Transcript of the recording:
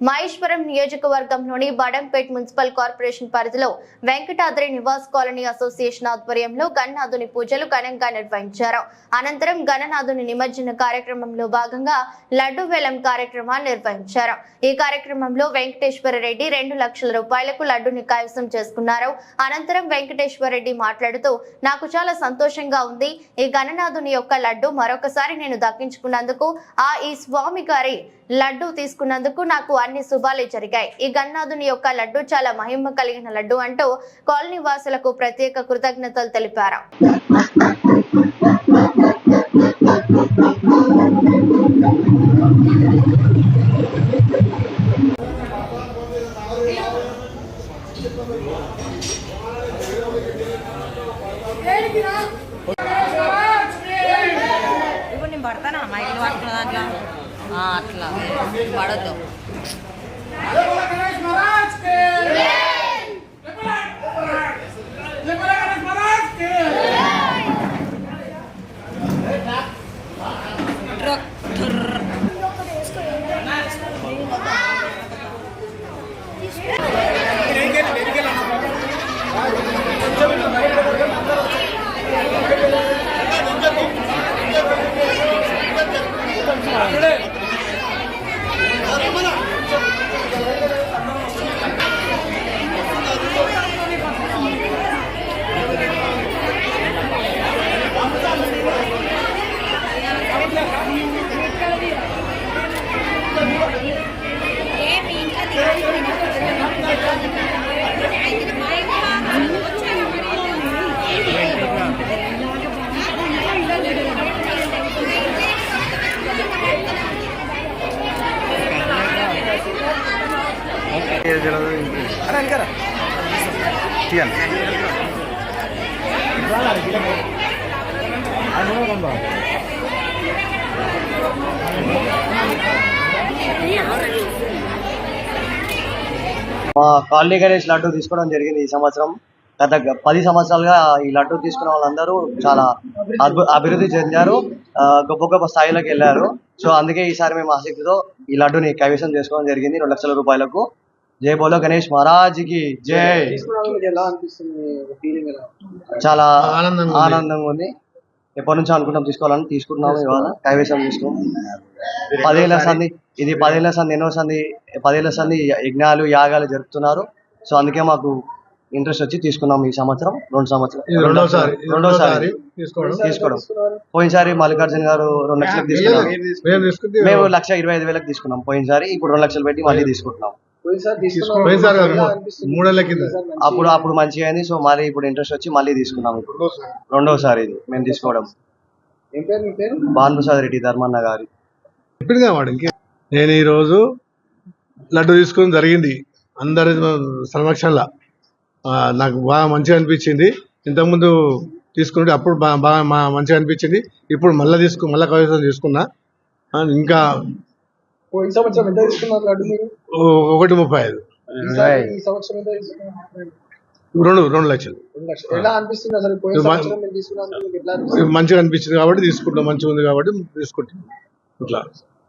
మహేశ్వరం నియోజకవర్గంలోని Badangpet municipal corporation పరిధిలో Venkatadri Nivas colony association ఆధ్వర్యంలో గణనాథుని పూజలు ఘనంగా నిర్వహించారు. అనంతరం గణనాథుని నిమజ్జన కార్యక్రమంలో భాగంగా లడ్డు వేలం కార్యక్రమాన్ని నిర్వహించారు. ఈ కార్యక్రమంలో వెంకటేశ్వర రెడ్డి 2 లక్షల రూపాయలకు లడ్డుని కైవసం చేసుకున్నారు. అనంతరం వెంకటేశ్వర రెడ్డి మాట్లాడుతూ, నాకు చాలా సంతోషంగా ఉంది. ఈ గణనాథుని యొక్క లడ్డు మరొకసారి నేను దక్కించుకున్నందుకు, ఈ స్వామి గారి లడ్డు తీసుకున్నందుకు నాకు అన్ని శుభాలే జరిగాయి. ఈ గణనాథుని యొక్క లడ్డు చాలా మహిమ కలిగిన లడ్డు అంటూ కాలనీ వాసులకు ప్రత్యేక కృతజ్ఞతలు తెలిపారు. పడతానా మైలు పడుతున్న దాంట్లో అట్లా పడద్దు. మా కాలనీ గణేష్ లడ్డు తీసుకోవడం జరిగింది. ఈ సంవత్సరం గత 10 సంవత్సరాలుగా ఈ లడ్డు తీసుకున్న వాళ్ళందరూ చాలా అభివృద్ధి చెందారు, గొప్ప గొప్ప స్థాయిలోకి వెళ్ళారు. సో అందుకే ఈసారి మేము ఆసక్తితో ఈ లడ్డుని కైవసం చేసుకోవడం జరిగింది 2 లక్షల రూపాయలకు. జై బోలో గణేష్ మహారాజ్కి జై. చాలా ఆనందంగా ఉంది. ఎప్పటి నుంచో అనుకుంటాం తీసుకోవాలని, తీసుకుంటున్నాము. ఇవాళ కైవసం తీసుకున్నాం. 10 ఏళ్ల సంధి, ఇది 10 ఏళ్ల సంధి, ఎన్నో సంధి, 10 ఏళ్ల సంధి యజ్ఞాలు యాగాలు జరుపుతున్నారు. సో అందుకే మాకు ఇంట్రెస్ట్ వచ్చి తీసుకున్నాం. ఈ సంవత్సరం రెండోసారి తీసుకోవడం. పోయినసారి మల్లికార్జున గారు 2 లక్షలకు తీసుకున్నారు, మేము 1,25,000 తీసుకున్నాం పోయినసారి. ఇప్పుడు 2 లక్షలు పెట్టి మళ్ళీ తీసుకుంటున్నాం. అప్పుడు మంచిగా అయింది. సో మళ్ళీ ఇప్పుడు ఇంట్రెస్ట్ వచ్చి మళ్ళీ తీసుకున్నాం. ఇప్పుడు రెండోసారి ఇది మేము తీసుకోవడం. భానుప్రసాద్ రెడ్డి ధర్మన్న గారి. నేను ఈరోజు లడ్డు తీసుకోవడం జరిగింది అందరి సమక్షంలో. నాకు బాగా మంచిగా అనిపించింది. ఇంతకుముందు తీసుకుంటే అప్పుడు బాగా మంచిగా అనిపించింది. ఇప్పుడు మళ్ళీ కైవసం తీసుకున్నా. ఇంకా 1,35,000, 2 లక్షలు మంచిగా అనిపించింది కాబట్టి తీసుకుంటాం. మంచిగా ఉంది కాబట్టి తీసుకుంటాం. ఇట్లా